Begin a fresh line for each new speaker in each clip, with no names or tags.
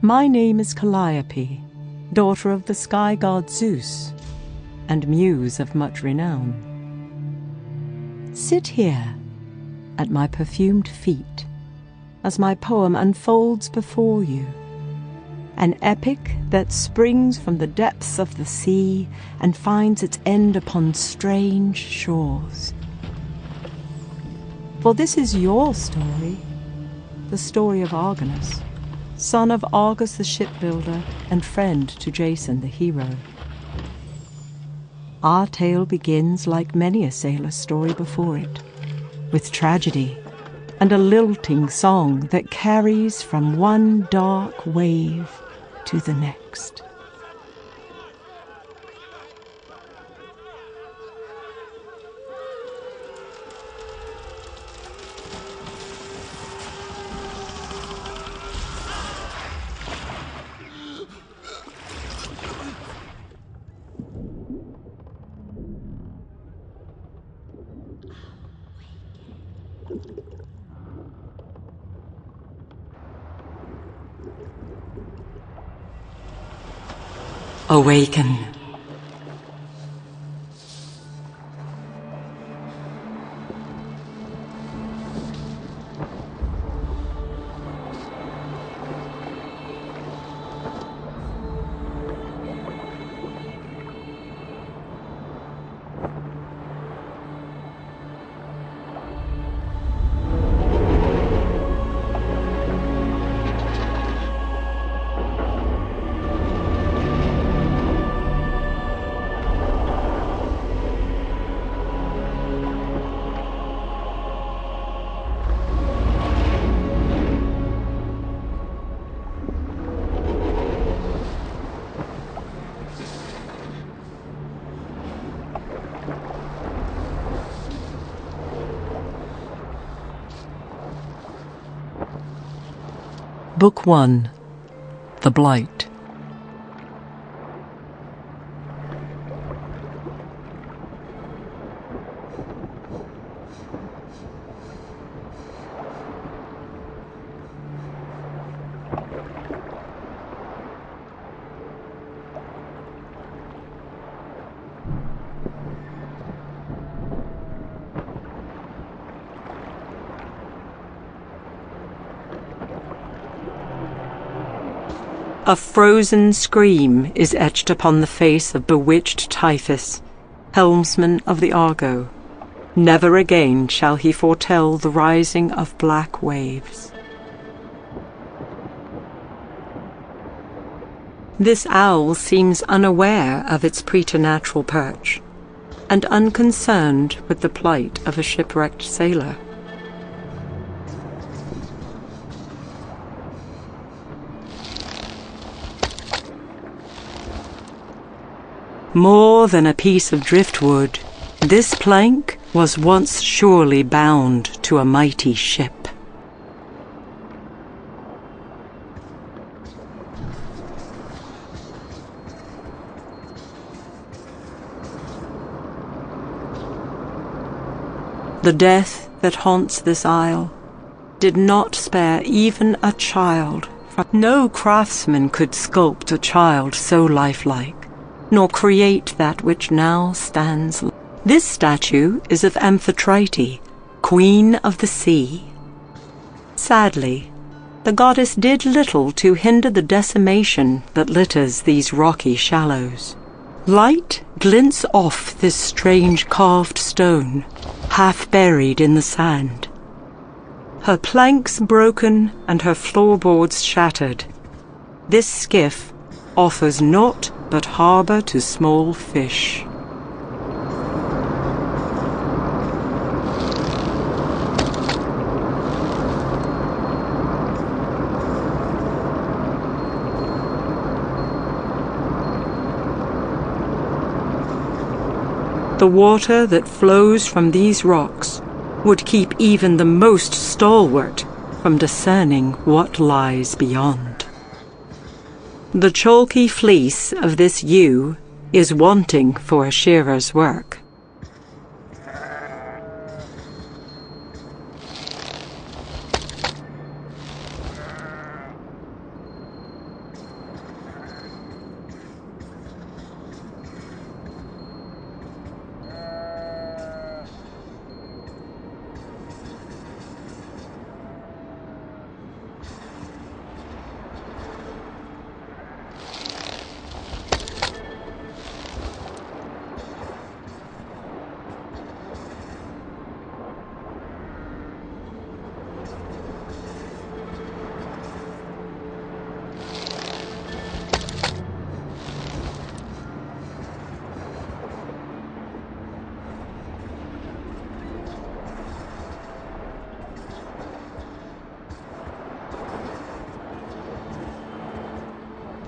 My name is Calliope, daughter of the sky god Zeus, and muse of much renown. Sit here at my perfumed feet as my poem unfolds before you, an epic that springs from the depths of the sea and finds its end upon strange shores. For this is your story, the story of Argonus, son of Argus the shipbuilder and friend to Jason the hero. Our tale begins like many a sailor's story before it, with tragedy and a lilting song that carries from one dark wave to the next.
Awaken.
Book 1. The Blight.
A frozen scream is etched upon the face of bewitched Typhus, helmsman of the Argo. Never again shall he foretell the rising of black waves. This owl seems unaware of its preternatural perch, and unconcerned with the plight of a shipwrecked sailor. More than a piece of driftwood, this plank was once surely bound to a mighty ship. The death that haunts this isle did not spare even a child. No craftsman could sculpt a child so lifelike, nor create that which now stands. This statue is of Amphitrite, queen of the sea. Sadly, the goddess did little to hinder the decimation that litters these rocky shallows. Light glints off this strange carved stone, half buried in the sand. Her planks broken and her floorboards shattered, this skiff offers naught but harbour to small fish. The water that flows from these rocks would keep even the most stalwart from discerning what lies beyond. The chalky fleece of this yew is wanting for a shearer's work.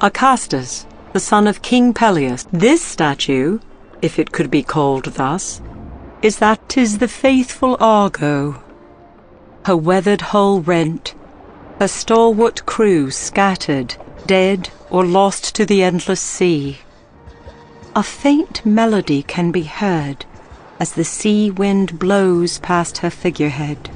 Acastus, the son of King Peleus. This statue, if it could be called thus, is that 'tis the faithful Argo, her weathered hull rent, her stalwart crew scattered, dead or lost to the endless sea. A faint melody can be heard as the sea wind blows past her figurehead.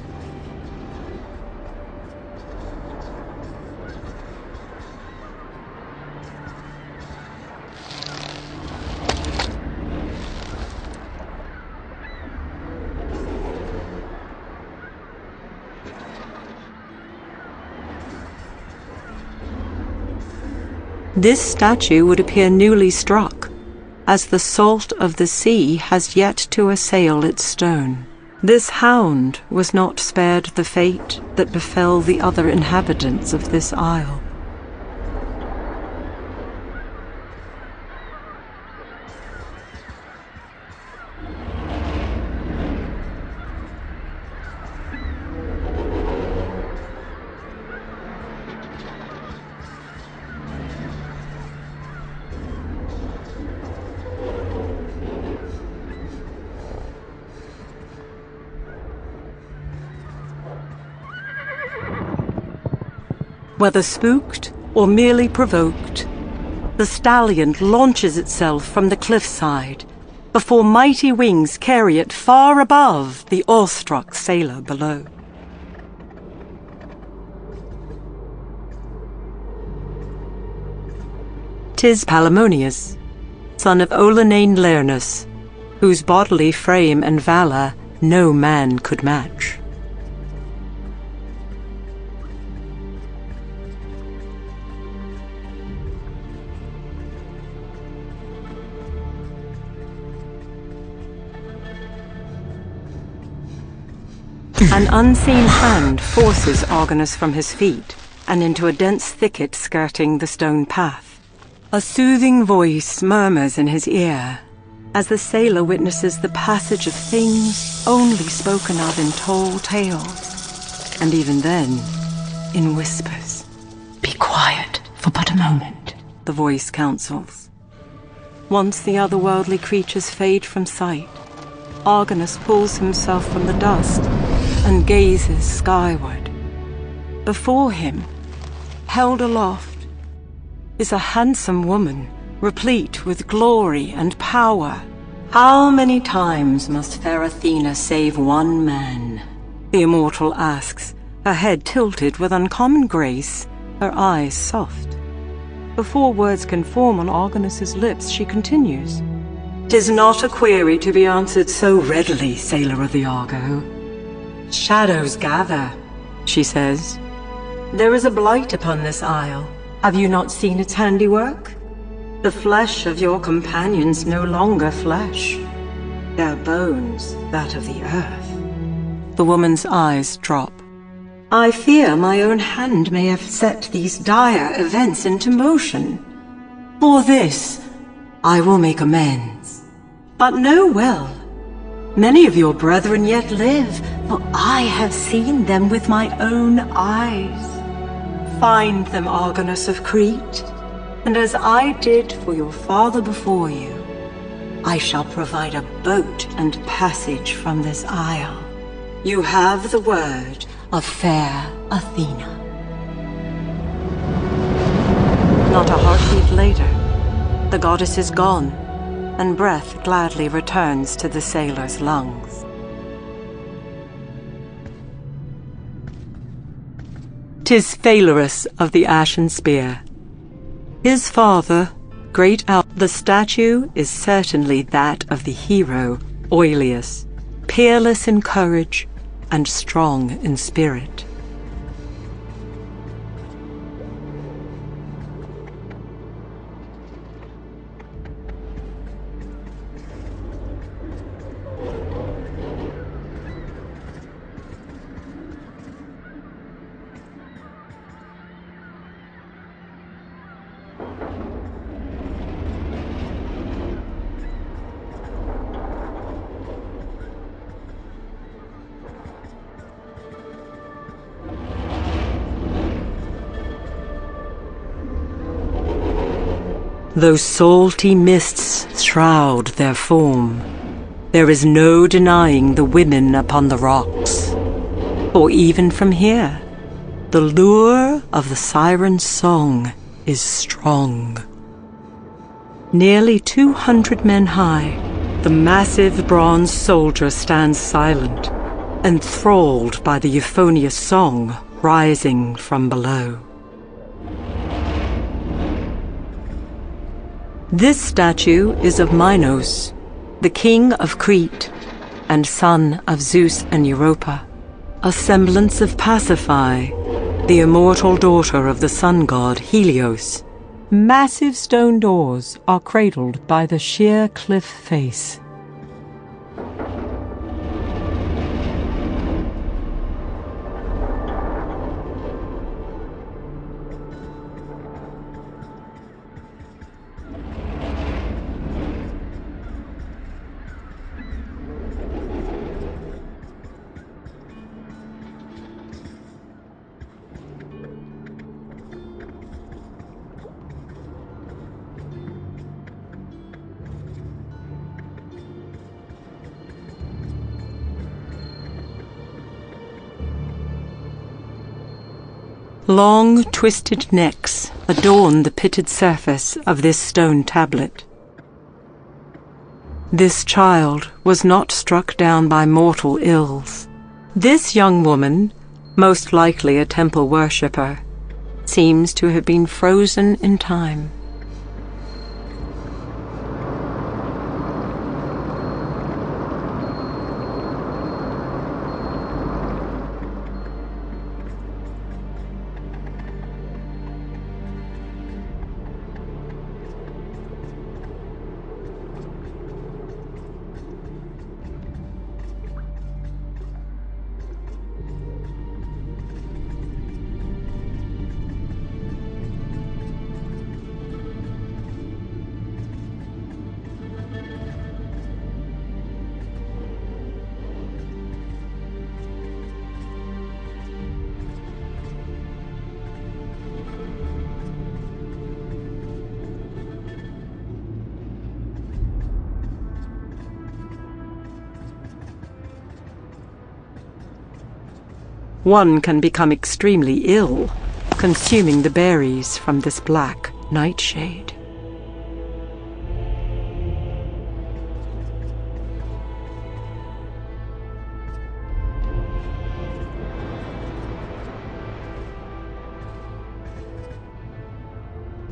This statue would appear newly struck, as the salt of the sea has yet to assail its stone. This hound was not spared the fate that befell the other inhabitants of this isle. Whether spooked or merely provoked, the stallion launches itself from the cliffside before mighty wings carry it far above the awestruck sailor below. "'Tis Palamonius, son of Olenane Lernus, whose bodily frame and valor no man could match. An unseen hand forces Argonus from his feet and into a dense thicket skirting the stone path. A soothing voice murmurs in his ear as the sailor witnesses the passage of things only spoken of in tall tales, and even then, in whispers. "Be quiet for but a moment," the voice counsels. Once the otherworldly creatures fade from sight, Argonus pulls himself from the dust and gazes skyward. Before him, held aloft, is a handsome woman, replete with glory and power. "How many times must fair Athena save one man?" the immortal asks, her head tilted with uncommon grace, her eyes soft. Before words can form on Argonus's lips, she continues. "'Tis not a query to be answered so readily, sailor of the Argo. Shadows gather," she says. "There is a blight upon this isle. Have you not seen its handiwork? The flesh of your companions no longer flesh. Their bones that of the earth." The woman's eyes drop. "I fear my own hand may have set these dire events into motion. For this, I will make amends. But know well, many of your brethren yet live, for I have seen them with my own eyes. Find them, Argonus of Crete, and as I did for your father before you, I shall provide a boat and passage from this isle. You have the word of fair Athena." Not a heartbeat later, the goddess is gone, and breath gladly returns to the sailor's lungs. 'Tis Phalurus of the Ashen Spear. His father, great the statue is certainly that of the hero, Oileus, peerless in courage and strong in spirit. Though salty mists shroud their form, there is no denying the women upon the rocks. For even from here, the lure of the siren's song is strong. Nearly 200 men high, the massive bronze soldier stands silent, enthralled by the euphonious song rising from below. This statue is of Minos, the king of Crete and son of Zeus and Europa, a semblance of Pasiphae, the immortal daughter of the sun god Helios.
Massive stone doors are cradled by the sheer cliff face.
Long, twisted necks adorn the pitted surface of this stone tablet. This child was not struck down by mortal ills. This young woman, most likely a temple worshipper, seems to have been frozen in time. One can become extremely ill, consuming the berries from this black nightshade.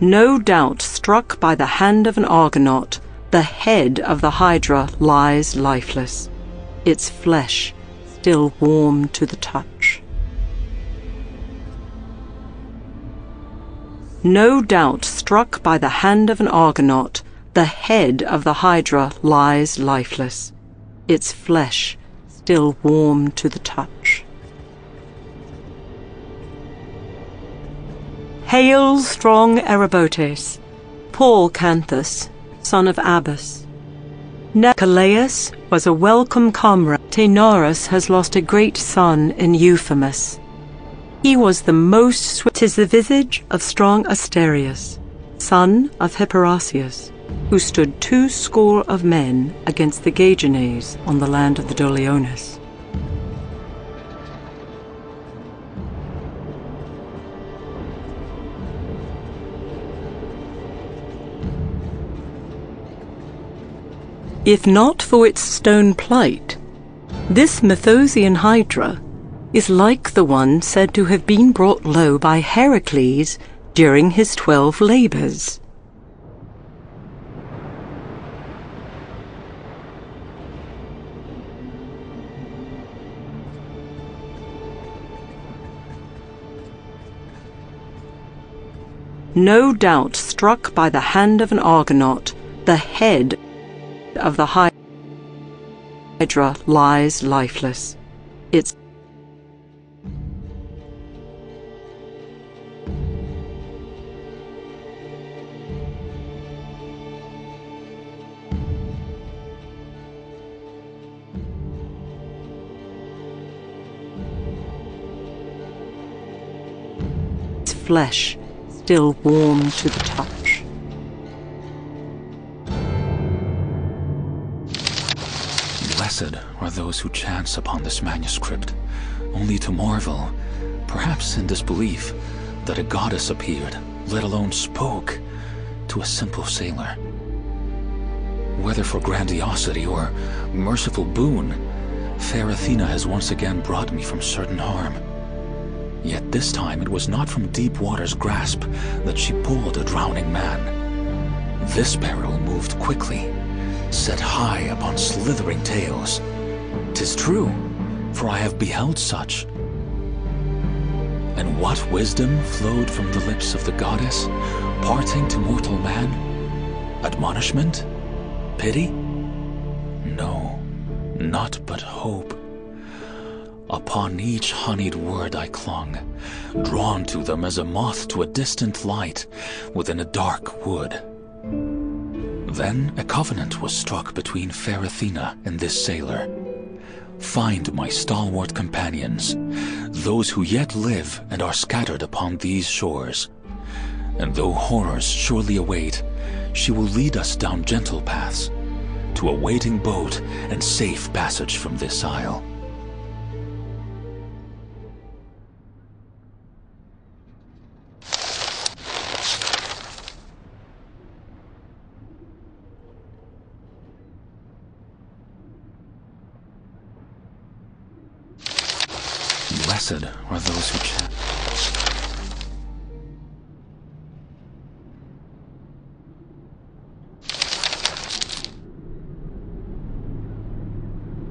No doubt struck by the hand of an Argonaut, the head of the Hydra lies lifeless, its flesh still warm to the touch. No doubt struck by the hand of an Argonaut, the head of the Hydra lies lifeless, its flesh still warm to the touch. Hail, strong Erobotes, Paul Canthus, son of Abas. Calais was a welcome comrade. Taenarus has lost a great son in Euphemus. He was the most swift. 'Tis the visage of strong Asterius, son of Hipparasius, who stood 200 of men against the Gagenes on the land of the Doliones. If not for its stone plight, this Methosian Hydra is like the one said to have been brought low by Heracles during his 12 labors. No doubt struck by the hand of an Argonaut, the head of the Hydra lies lifeless, its flesh still warm to the touch.
Blessed are those who chance upon this manuscript, only to marvel, perhaps in disbelief, that a goddess appeared, let alone spoke, to a simple sailor. Whether for grandiosity or merciful boon, fair Athena has once again brought me from certain harm. Yet this time it was not from deep water's grasp that she pulled a drowning man. This peril moved quickly, set high upon slithering tails. 'Tis true, for I have beheld such. And what wisdom flowed from the lips of the goddess, parting to mortal man? Admonishment? Pity? No, naught but hope. Upon each honeyed word I clung, drawn to them as a moth to a distant light within a dark wood. Then a covenant was struck between fair Athena and this sailor. Find my stalwart companions, those who yet live and are scattered upon these shores. And though horrors surely await, she will lead us down gentle paths to a waiting boat and safe passage from this isle. Blessed are those who chant.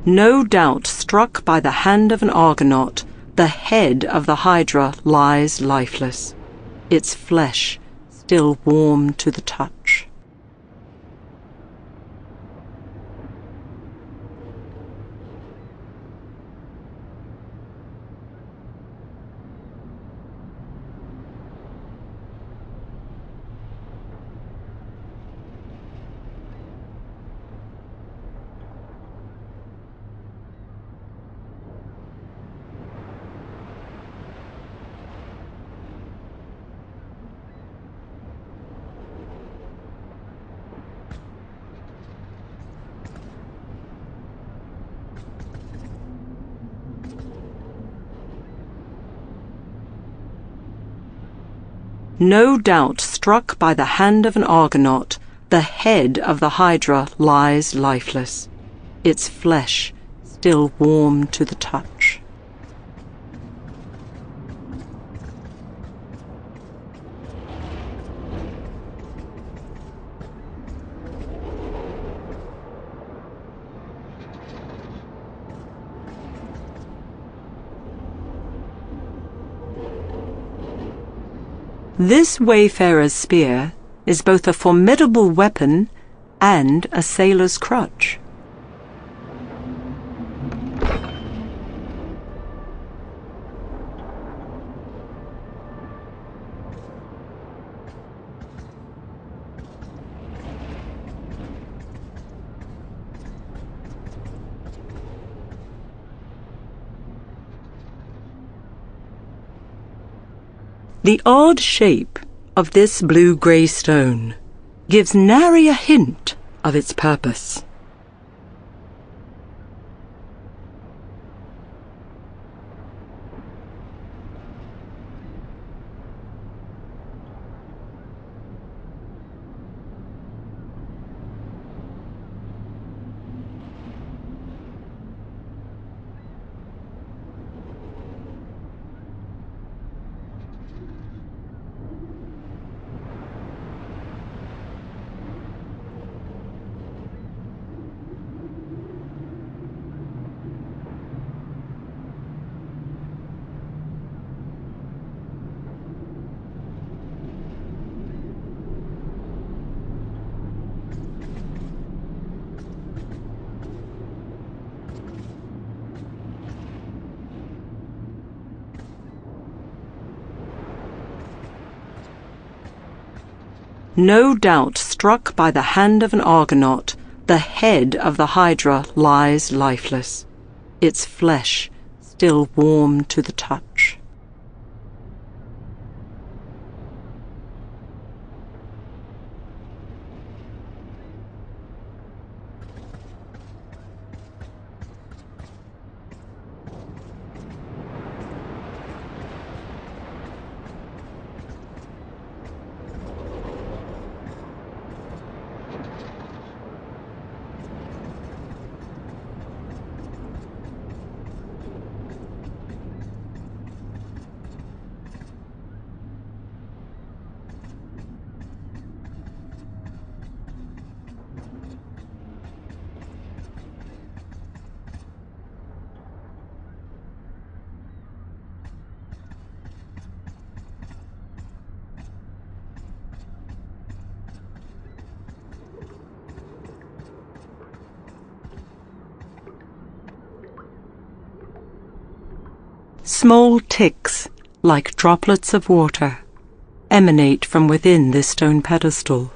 No doubt struck by the hand of an Argonaut, the head of the Hydra lies lifeless, its flesh still warm to the touch. No doubt struck by the hand of an Argonaut, the head of the Hydra lies lifeless, its flesh still warm to the touch. This wayfarer's spear is both a formidable weapon and a sailor's crutch. The odd shape of this blue-grey stone gives nary a hint of its purpose. No doubt struck by the hand of an Argonaut, the head of the Hydra lies lifeless, its flesh still warm to the touch. Small ticks, like droplets of water, emanate from within this stone pedestal.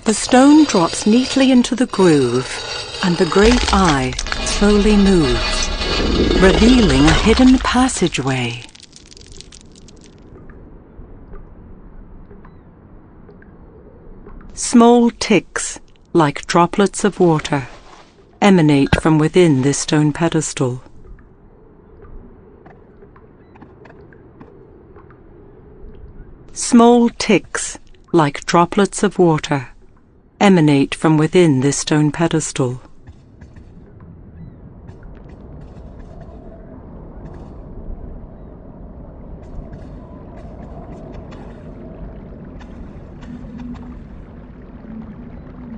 The stone drops neatly into the groove, and the great eye slowly moves, revealing a hidden passageway. Small ticks, like droplets of water, emanate from within this stone pedestal. Small ticks, like droplets of water, emanate from within this stone pedestal.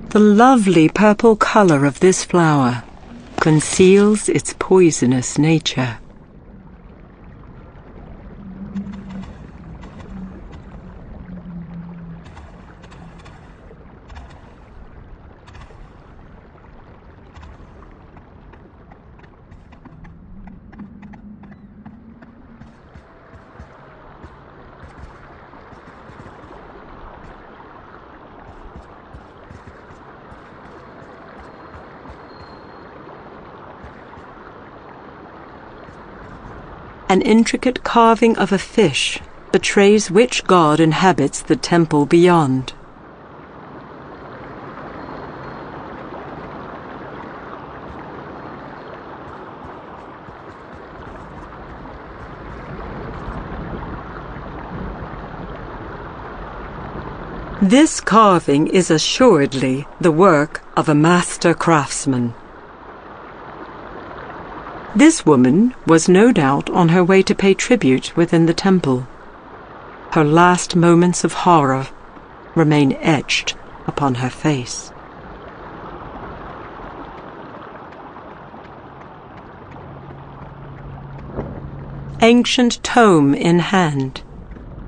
The lovely purple color of this flower conceals its poisonous nature. An intricate carving of a fish betrays which god inhabits the temple beyond. This carving is assuredly the work of a master craftsman. This woman was no doubt on her way to pay tribute within the temple. Her last moments of horror remain etched upon her face. Ancient tome in hand,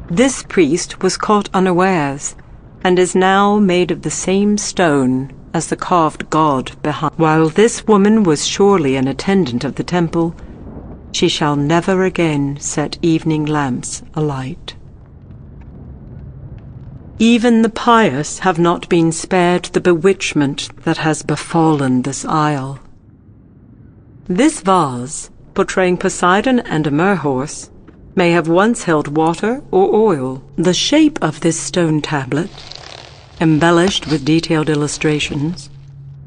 this priest was caught unawares and is now made of the same stone as the carved god behind. While this woman was surely an attendant of the temple, she shall never again set evening lamps alight. Even the pious have not been spared the bewitchment that has befallen this isle. This vase, portraying Poseidon and a merhorse, may have once held water or oil. The shape of this stone tablet, embellished with detailed illustrations,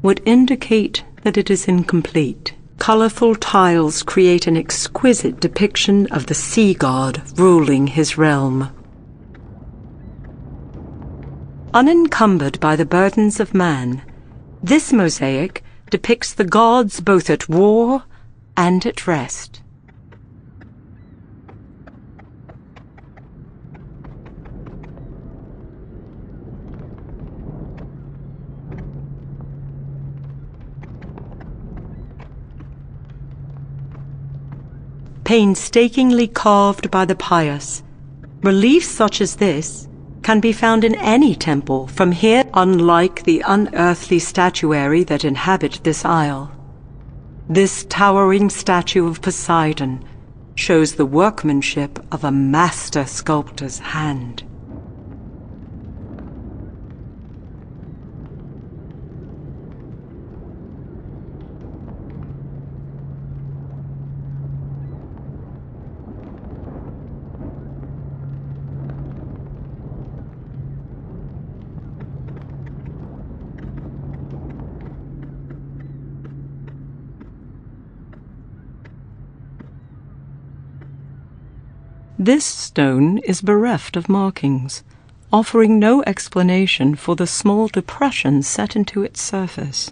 would indicate that it is incomplete. Colorful tiles create an exquisite depiction of the sea god ruling his realm. Unencumbered by the burdens of man, this mosaic depicts the gods both at war and at rest. Painstakingly carved by the pious, reliefs such as this can be found in any temple from here, unlike the unearthly statuary that inhabit this isle. This towering statue of Poseidon shows the workmanship of a master sculptor's hand. This stone is bereft of markings, offering no explanation for the small depressions set into its surface.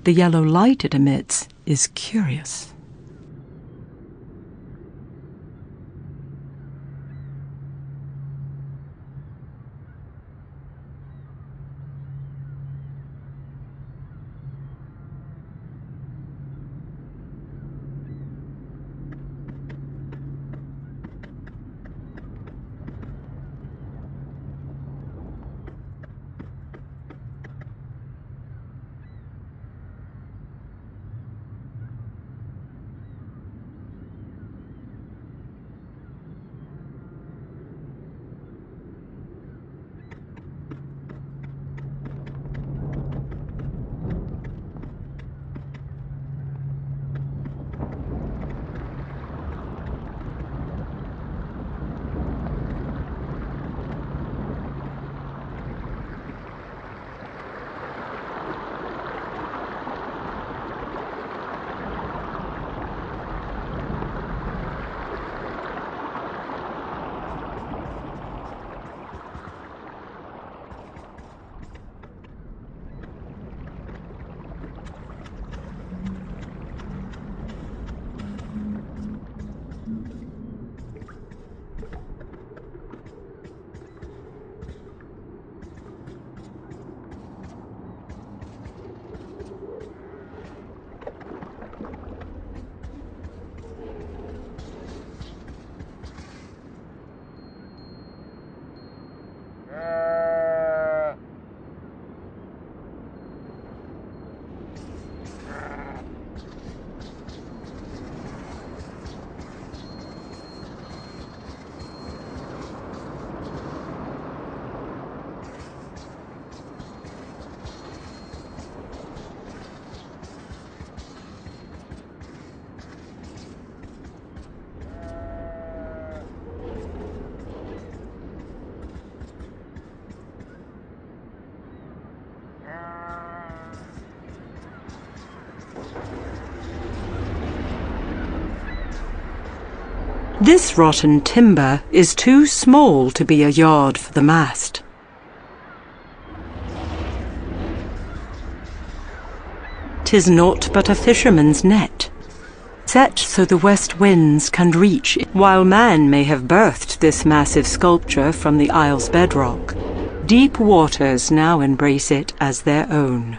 The yellow light it emits is curious. This rotten timber is too small to be a yard for the mast. "'Tis naught but a fisherman's net, set so the west winds can reach it. While man may have birthed this massive sculpture from the isle's bedrock, deep waters now embrace it as their own."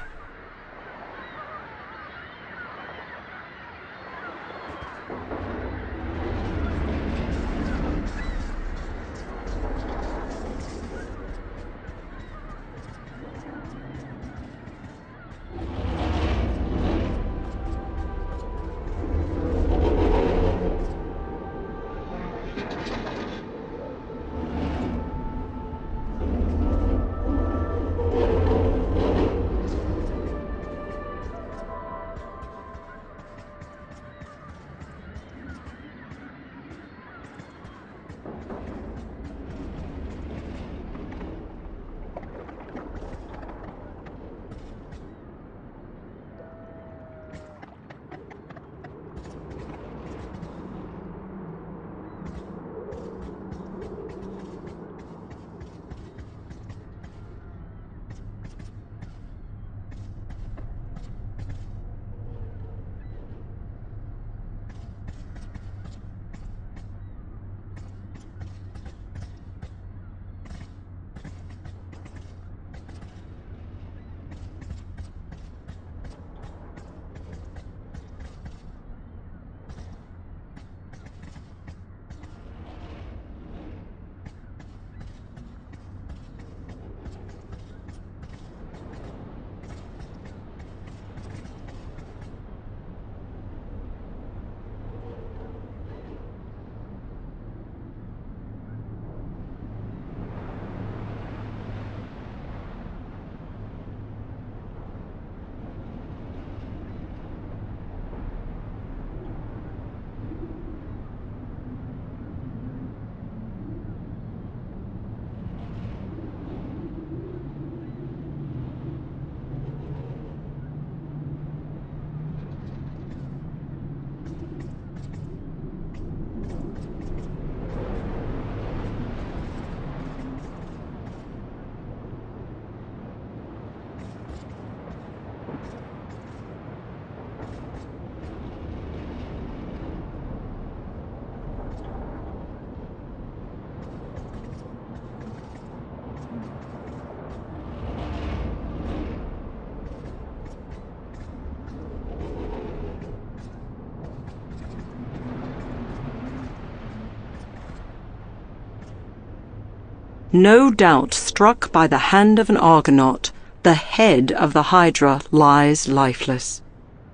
No doubt struck by the hand of an Argonaut, the head of the Hydra lies lifeless,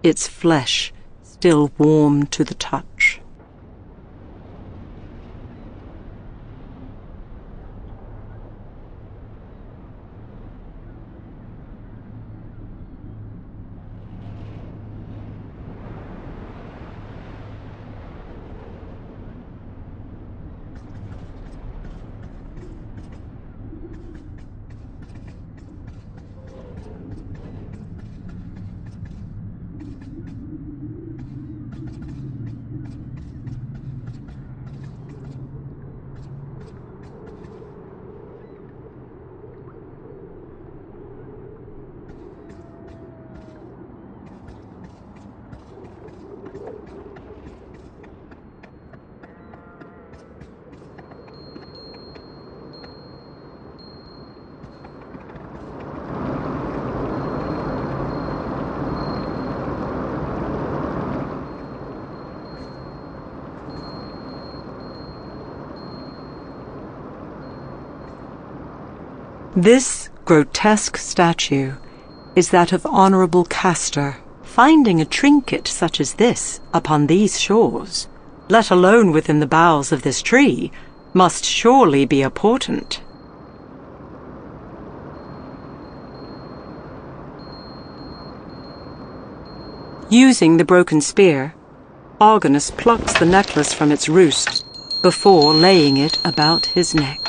its flesh still warm to the touch. This grotesque statue is that of Honorable Castor. Finding a trinket such as this upon these shores, let alone within the boughs of this tree, must surely be a portent. Using the broken spear, Argonus plucks the necklace from its roost before laying it about his neck.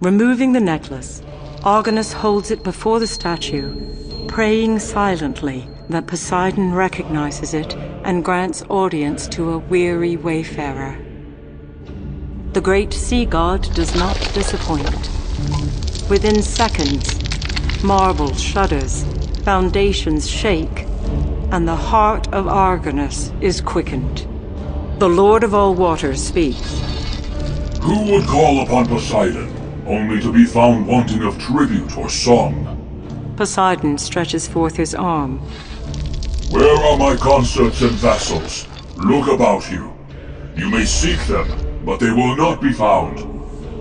Removing the necklace, Argonus holds it before the statue, praying silently that Poseidon recognizes it and grants audience to a weary wayfarer. The great sea god does not disappoint. Within seconds, marble shudders, foundations shake, and the heart of Argonus is quickened. The Lord of all waters speaks.
Who would call upon Poseidon, only to be found wanting of tribute or song?
Poseidon stretches forth his arm.
Where are my consorts and vassals? Look about you. You may seek them, but they will not be found.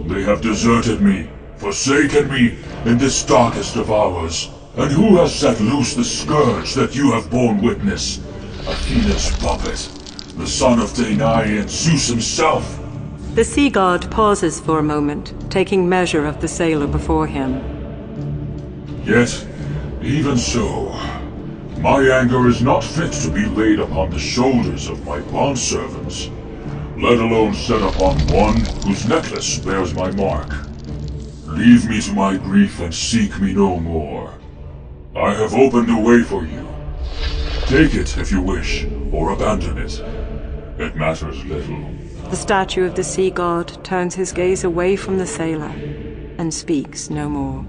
They have deserted me, forsaken me in this darkest of hours. And who has set loose the scourge that you have borne witness? Athena's puppet, the son of Danae and Zeus himself.
The sea god pauses for a moment, taking measure of the sailor before him.
Yet, even so, my anger is not fit to be laid upon the shoulders of my bondservants, let alone set upon one whose necklace bears my mark. Leave me to my grief and seek me no more. I have opened a way for you. Take it if you wish, or abandon it. It matters little.
The statue of the sea god turns his gaze away from the sailor and speaks no more.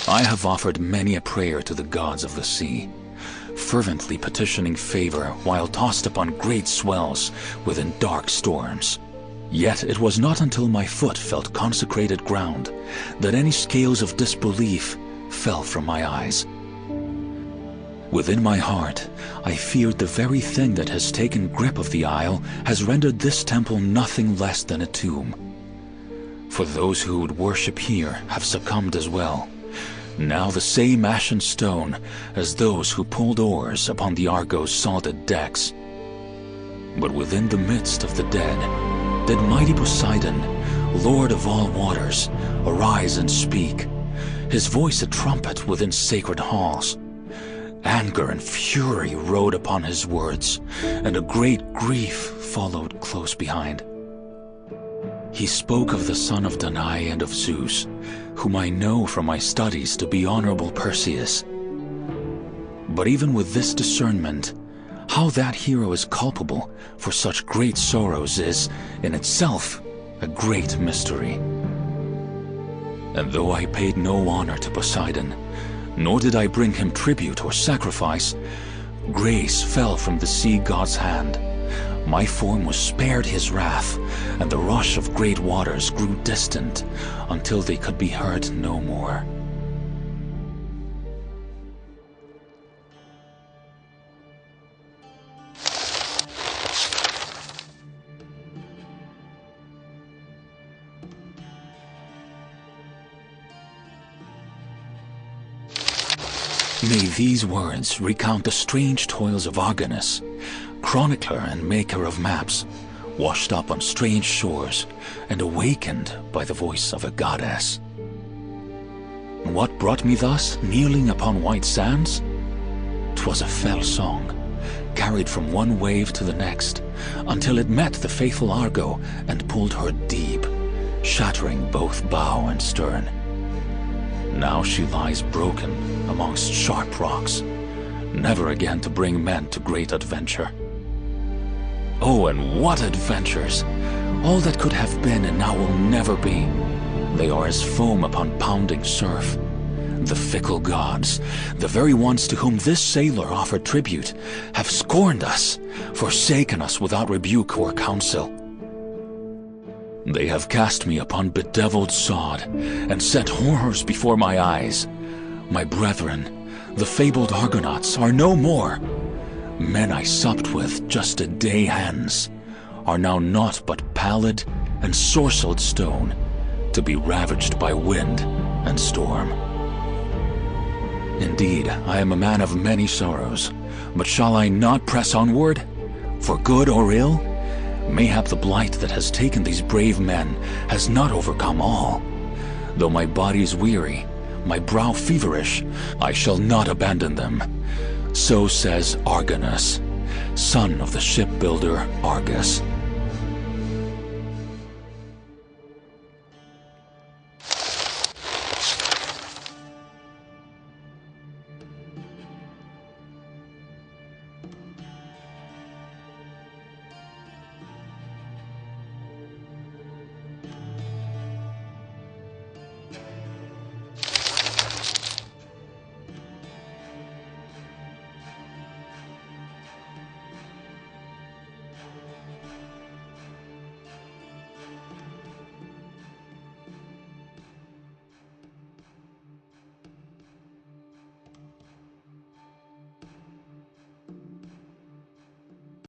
I have offered many a prayer to the gods of the sea, fervently petitioning favor while tossed upon great swells within dark storms. Yet it was not until my foot felt consecrated ground that any scales of disbelief fell from my eyes. Within my heart, I feared the very thing that has taken grip of the isle has rendered this temple nothing less than a tomb. For those who would worship here have succumbed as well, now the same ashen stone as those who pulled oars upon the Argo's salted decks. But within the midst of the dead, did mighty Poseidon, Lord of all waters, arise and speak, his voice a trumpet within sacred halls. Anger and fury rode upon his words, and a great grief followed close behind. He spoke of the son of Danae and of Zeus, whom I know from my studies to be honorable Perseus. But even with this discernment, how that hero is culpable for such great sorrows is, in itself, a great mystery. And though I paid no honor to Poseidon, nor did I bring him tribute or sacrifice, grace fell from the sea god's hand. My form was spared his wrath, and the rush of great waters grew distant until they could be heard no more. May these words recount the strange toils of Argonus, chronicler and maker of maps, washed up on strange shores and awakened by the voice of a goddess. What brought me thus, kneeling upon white sands? 'Twas a fell song, carried from one wave to the next, until it met the faithful Argo and pulled her deep, shattering both bow and stern. Now she lies broken amongst sharp rocks, never again to bring men to great adventure. Oh, and what adventures! All that could have been and now will never be. They are as foam upon pounding surf. The fickle gods, the very ones to whom this sailor offered tribute, have scorned us, forsaken us without rebuke or counsel. They have cast me upon bedeviled sod, and set horrors before my eyes. My brethren, the fabled Argonauts, are no more. Men I supped with just a day hence, are now naught but pallid and sorcelled stone, to be ravaged by wind and storm. Indeed, I am a man of many sorrows, but shall I not press onward? For good or ill? Mayhap the blight that has taken these brave men has not overcome all. Though my body is weary, my brow feverish, I shall not abandon them. So says Argonus, son of the shipbuilder Argus.